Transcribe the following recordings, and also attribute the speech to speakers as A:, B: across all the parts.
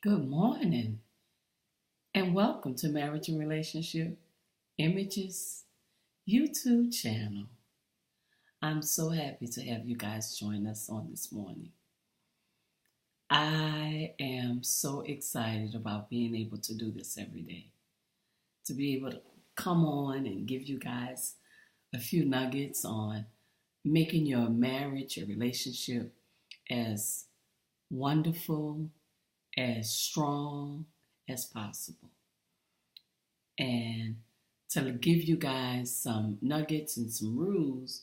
A: Good morning and welcome to Marriage and Relationship Images YouTube channel. I'm so happy to have you guys join us on this morning. I am so excited about being able to do this every day. To be able to come on and give you guys a few nuggets on making your marriage, your relationship as wonderful, as strong as possible. And to give you guys some nuggets and some rules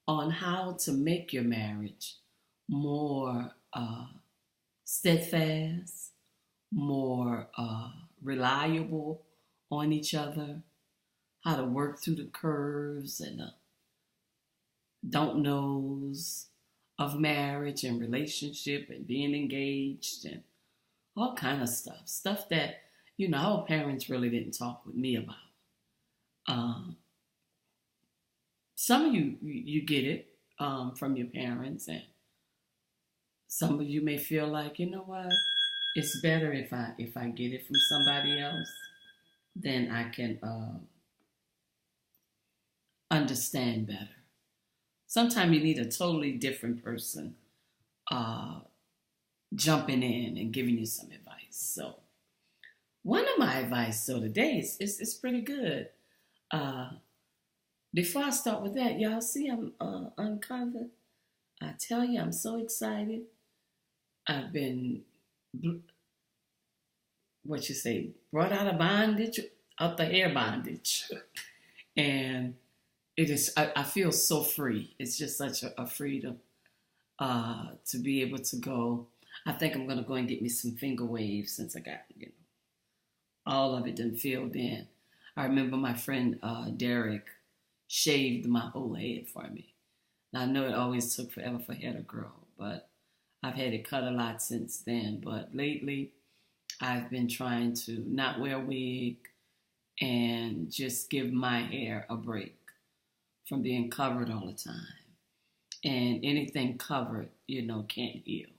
A: on how to make your marriage more steadfast, more reliable on each other, how to work through the curves and the don't knows of marriage and relationship and being engaged and all kind of stuff that, our parents really didn't talk with me about. Some of you get it from your parents, and some of you may feel like, you know what, it's better if I get it from somebody else, then I can understand better. Sometimes you need a totally different person jumping in and giving you some advice. So one of my advice today is pretty good. Before I start with that, y'all see I'm uncovered. I tell you, I'm so excited. I've been, brought out of bondage, out the hair bondage. And it is, I feel so free. It's just such a freedom to be able to go. I think I'm going to go and get me some finger waves since I got, all of it done filled in. I remember my friend Derek shaved my whole head for me. Now, I know it always took forever for hair to grow, but I've had it cut a lot since then. But lately, I've been trying to not wear a wig and just give my hair a break from being covered all the time. And anything covered, can't heal.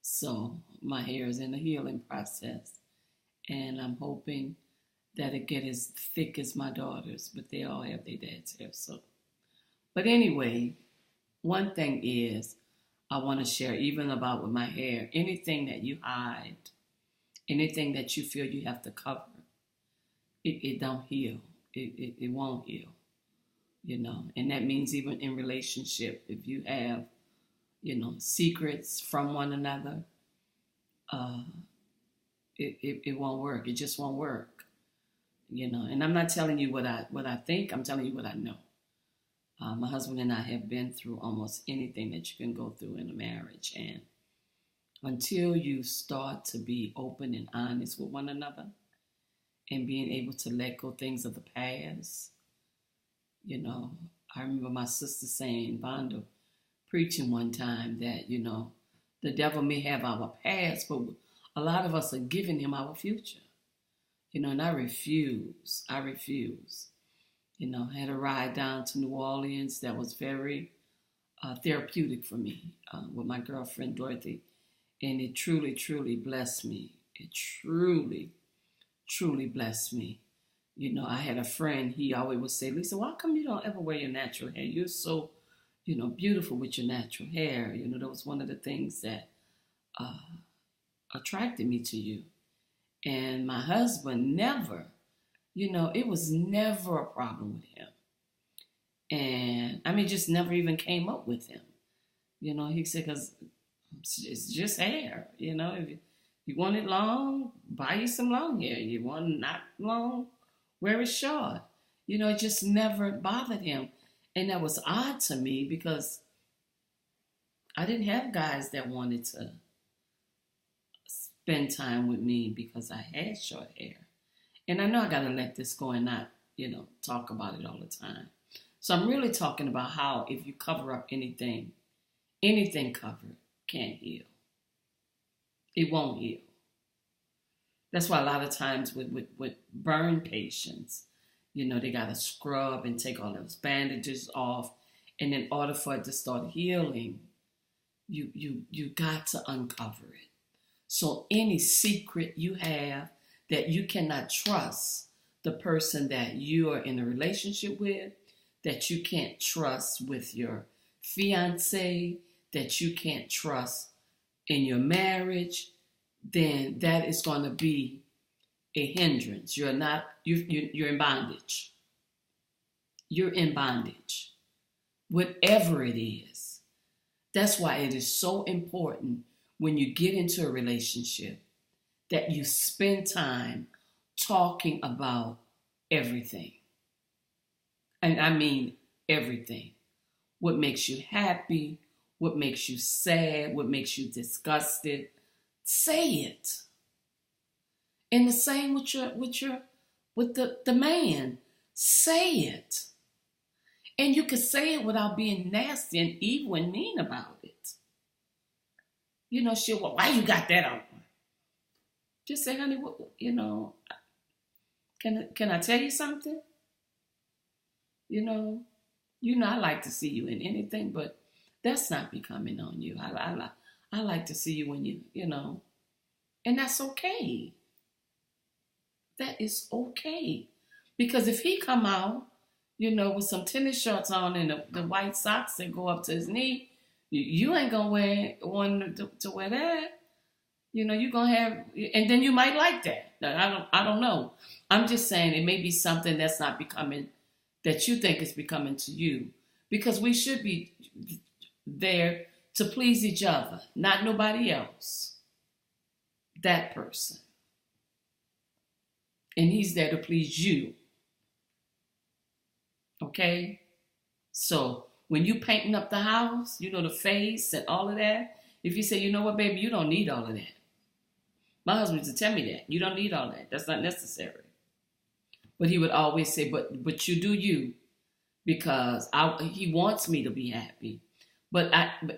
A: So my hair is in the healing process. And I'm hoping that it get as thick as my daughter's, but they all have their dad's hair. So, but anyway, one thing is I want to share even about with my hair, anything that you hide, anything that you feel you have to cover, it don't heal. It won't heal, and that means even in relationship, if you have, secrets from one another, it won't work. It just won't work, and I'm not telling you what I think. I'm telling you what I know. My husband and I have been through almost anything that you can go through in a marriage. And until you start to be open and honest with one another and being able to let go things of the past, I remember my sister saying, Vonda, preaching one time that, the devil may have our past, but a lot of us are giving him our future. And I refuse. I had a ride down to New Orleans that was very therapeutic for me with my girlfriend, Dorothy. And it truly, truly blessed me. It truly, truly blessed me. I had a friend, he always would say, Lisa, why come you don't ever wear your natural hair? You're so, beautiful with your natural hair. That was one of the things that attracted me to you. And my husband never, it was never a problem with him. And just never even came up with him. He said, because it's just hair. If you want it long, buy you some long hair. You want it not long, wear it short. It just never bothered him. And that was odd to me because I didn't have guys that wanted to spend time with me because I had short hair. And I know I got to let this go and not, talk about it all the time. So I'm really talking about how if you cover up anything covered can't heal. It won't heal. That's why a lot of times with burn patients, they got to scrub and take all those bandages off. And in order for it to start healing, you got to uncover it. So any secret you have that you cannot trust the person that you are in a relationship with, that you can't trust with your fiance, that you can't trust in your marriage, then that is going to be a hindrance. You're in bondage. You're in bondage. Whatever it is. That's why it is so important when you get into a relationship that you spend time talking about everything. And I mean everything. What makes you happy, what makes you sad, what makes you disgusted. Say it. And the same with the man. Say it. And you can say it without being nasty and evil and mean about it. You know, shit, well, why you got that on? Just say, honey, can I tell you something? You know, I like to see you in anything, but that's not becoming on you. I like to see you when you know, and that's okay. That is okay. Because if he come out, with some tennis shorts on and the white socks that go up to his knee, you ain't gonna want to wear that. You're gonna have, and then you might like that. I don't know. I'm just saying it may be something that's not becoming, that you think is becoming to you, because we should be there to please each other, not nobody else. That person. And he's there to please you. Okay? So when you painting up the house, the face and all of that, if you say, you know what, baby, you don't need all of that. My husband used to tell me that. You don't need all that. That's not necessary. But he would always say, but you do you, because he wants me to be happy. But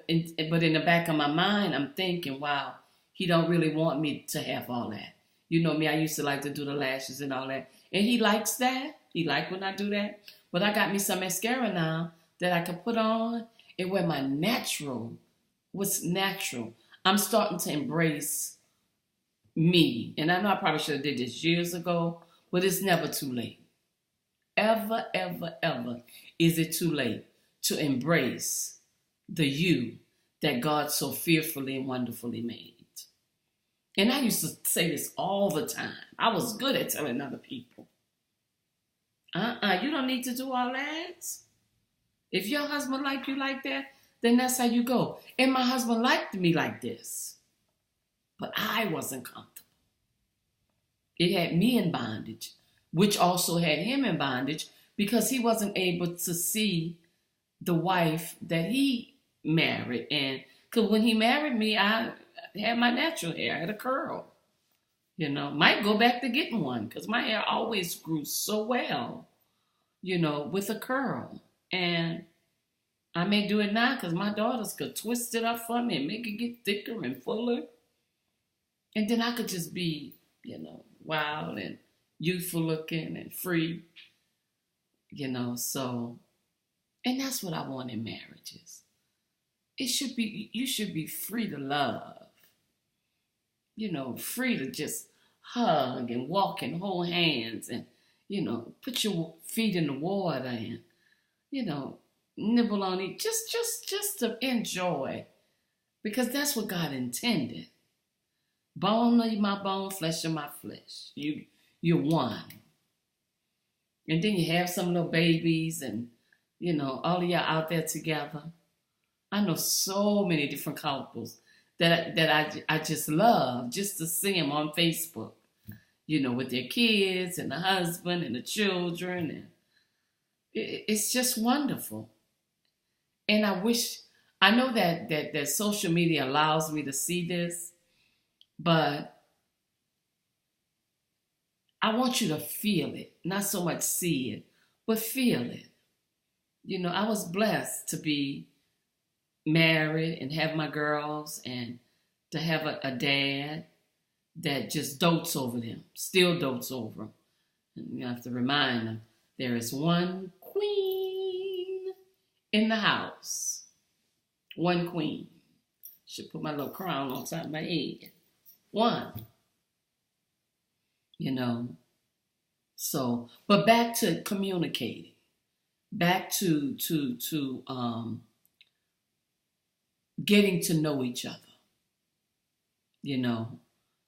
A: in the back of my mind, I'm thinking, wow, he don't really want me to have all that. You know me, I used to like to do the lashes and all that. And he likes that. He likes when I do that. But I got me some mascara now that I can put on and wear my what's natural. I'm starting to embrace me. And I know I probably should have did this years ago, but it's never too late. Ever, ever, ever is it too late to embrace the you that God so fearfully and wonderfully made. And I used to say this all the time. I was good at telling other people. You don't need to do all that. If your husband like you like that, then that's how you go. And my husband liked me like this. But I wasn't comfortable. It had me in bondage, which also had him in bondage, because he wasn't able to see the wife that he married. And because when he married me, I had my natural hair. I had a curl. Might go back to getting one, because my hair always grew so well, with a curl. And I may do it now because my daughters could twist it up for me and make it get thicker and fuller. And then I could just be, wild and youthful looking and free, so. And that's what I want in marriages. You should be free to love. Free to just hug and walk and hold hands and, put your feet in the water and, nibble on it. Just to enjoy. Because that's what God intended. Bone of my bone, flesh of my flesh. You're one. And then you have some little babies and, all of y'all out there together. I know so many different couples that I just love just to see them on Facebook, with their kids and the husband and the children. And it's just wonderful. And I know that social media allows me to see this, but I want you to feel it, not so much see it, but feel it. I was blessed to be married and have my girls and to have a dad that just dotes over them, still dotes over them. And you have to remind them there is one queen in the house. One queen. Should put my little crown on top of my head. one, you know. So, but back to communicating, back to getting to know each other. You know,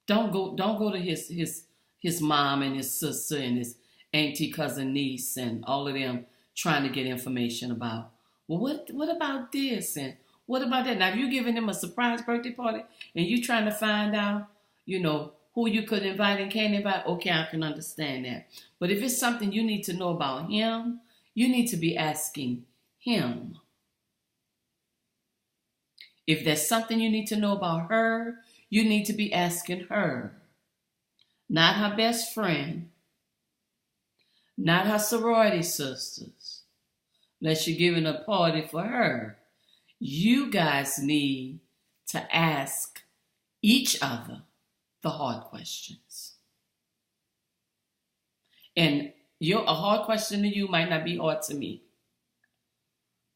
A: don't go to his mom and his sister and his auntie, cousin, niece, and all of them trying to get information about. Well, what about this and what about that? Now, if you're giving them a surprise birthday party and you trying to find out, you know, who you could invite and can't invite, okay, I can understand that. But if it's something you need to know about him, you need to be asking him. If there's something you need to know about her, you need to be asking her. Not her best friend, not her sorority sisters, unless you're giving a party for her. You guys need to ask each other the hard questions. And a hard question to you might not be hard to me.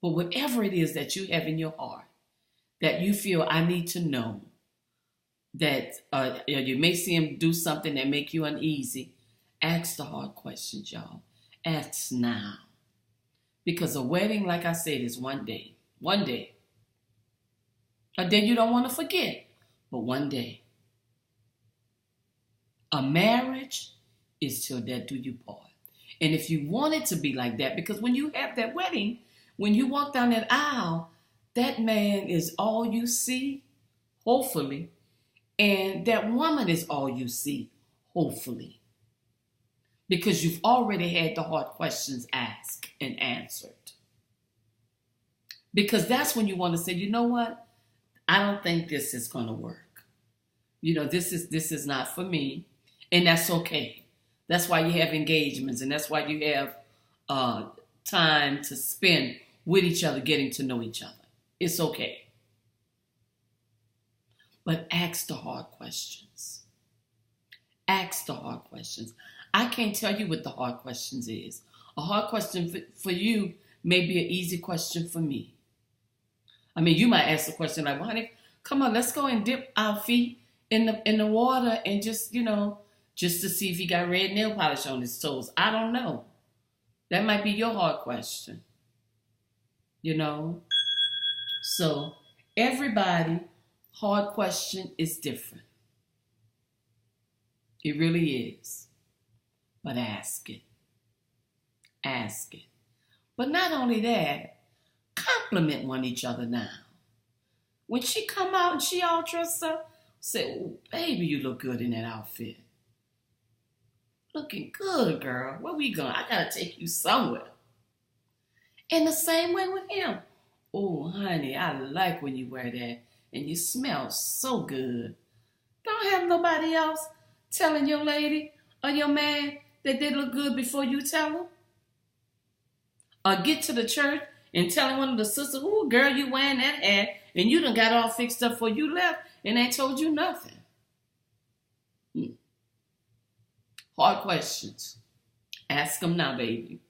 A: But whatever it is that you have in your heart, that you feel I need to know, that you may see him do something that make you uneasy, ask the hard questions, y'all. Ask now. Because a wedding, like I said, is one day. One day. A day you don't want to forget, but one day. A marriage is till death do you part. And if you want it to be like that, because when you have that wedding, when you walk down that aisle, that man is all you see, hopefully, and that woman is all you see, hopefully. Because you've already had the hard questions asked and answered. Because that's when you want to say, you know what? I don't think this is going to work. You know, this is not for me. And that's okay. That's why you have engagements, and that's why you have time to spend with each other, getting to know each other. It's okay. But ask the hard questions. Ask the hard questions. I can't tell you what the hard questions is. A hard question for you may be an easy question for me. I mean, you might ask the question like, well, honey, come on, let's go and dip our feet in the water and just, you know, just to see if he got red nail polish on his toes. I don't know. That might be your hard question. You know? So everybody, hard question is different. It really is. But ask it. Ask it. But not only that, compliment one each other now. When she come out and she all dressed up, say, oh, baby, you look good in that outfit. Looking good, girl. Where we going? I gotta take you somewhere. And the same way with him. Oh, honey, I like when you wear that. And you smell so good. Don't have nobody else telling your lady or your man that they look good before you tell them. Or get to the church and telling one of the sisters, oh, girl, you wearing that hat. And you done got all fixed up before you left. And they told you nothing. Hard questions. Ask them now, baby.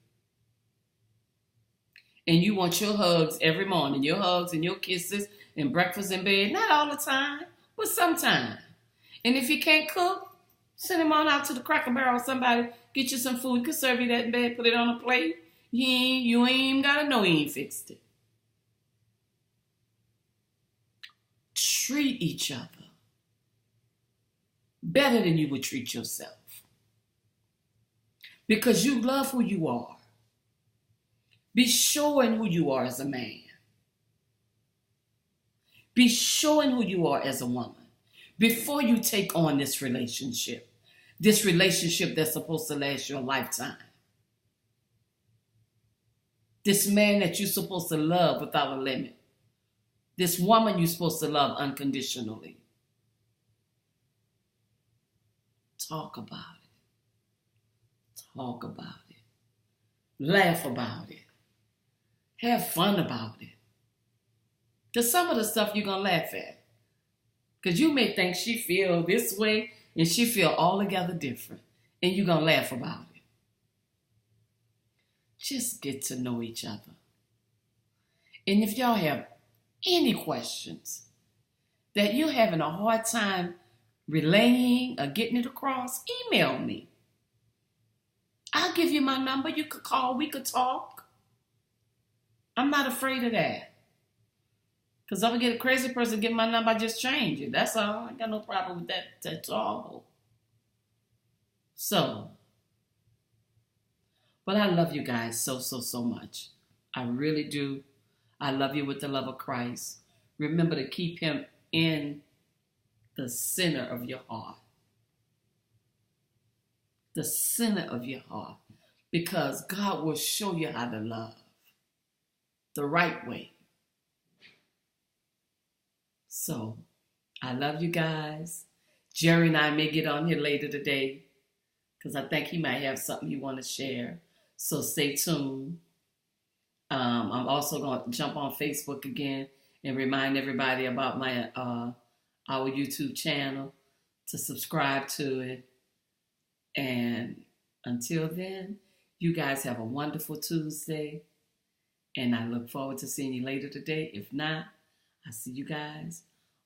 A: And you want your hugs every morning. Your hugs and your kisses and breakfast in bed. Not all the time, but sometime. And if you can't cook, send him on out to the Cracker Barrel or somebody. Get you some food. Could serve you that in bed. Put it on a plate. You ain't even got to know he ain't fixed it. Treat each other better than you would treat yourself. Because you love who you are. Be sure in who you are as a man. Be sure in who you are as a woman before you take on this relationship that's supposed to last your lifetime. This man that you're supposed to love without a limit. This woman you're supposed to love unconditionally. Talk about it. Talk about it. Laugh about it. Have fun about it. Because some of the stuff you're going to laugh at. Because you may think she feel this way and she feel altogether different. And you're going to laugh about it. Just get to know each other. And if y'all have any questions that you're having a hard time relaying or getting it across, email me. I'll give you my number. You could call. We could talk. I'm not afraid of that. Because if I get a crazy person get my number, I just change it. That's all. I got no problem with that at all. So, but I love you guys so much. I really do. I love you with the love of Christ. Remember to keep him in the center of your heart. The center of your heart. Because God will show you how to love the right way. So, I love you guys. Jerry and I may get on here later today because I think he might have something he want to share. So stay tuned. I'm also going to jump on Facebook again and remind everybody about my our YouTube channel to subscribe to it. And until then, you guys have a wonderful Tuesday. And I look forward to seeing you later today. If not, I'll see you guys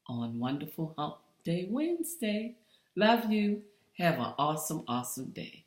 A: on Wonderful Hump Day Wednesday. Love you. Have an awesome day.